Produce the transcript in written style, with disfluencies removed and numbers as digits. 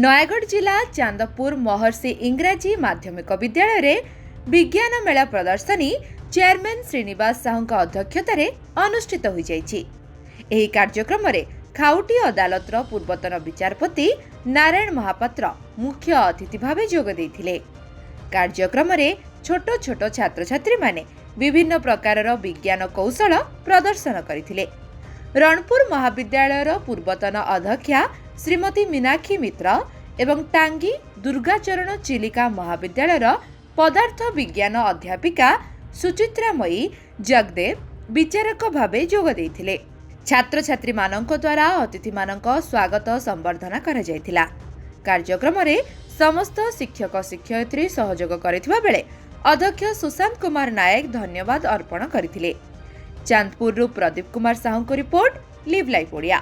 नयागढ़ जिला चांदपुर महर्षि इंग्राजी माध्यमिक विद्यालय विज्ञान मेला प्रदर्शनी चेयरमैन श्रीनिवास साहू अध्यक्षतार अनुष्ठित हो जाइछि। एही कार्यक्रम रे खाउटी अदालतर पूर्वतन विचारपति नारायण महापात्र मुख्य अतिथि भावे जोग देइथिले। कार्यक्रम रे छोट छोट छात्र छात्री माने विभिन्न प्रकारर विज्ञान कौशल प्रदर्शन करथिले। रणपुर महाविद्यालयर पूर्वतन अध्यक्षा श्रीमती मीनाक्षी मित्र एवं टांगी दुर्गाचरण चिलिका महाविद्यालयर पदार्थ विज्ञान अध्यापिका सुचित्रामयी जगदेव विचारक भावे जोग देइथिले। छात्र छात्री मानक द्वारा अतिथि मानक स्वागत संबर्धना करा जायतिला। कार्यक्रम रे समस्त शिक्षक शिक्षयित्री सहयोग करथिबा बेले अध्यक्ष सुशांत कुमार नायक धन्यवाद अर्पण करथिले। चांदपुर प्रदीप कुमार साहू को रिपोर्ट लिव लाइफ ओडिया।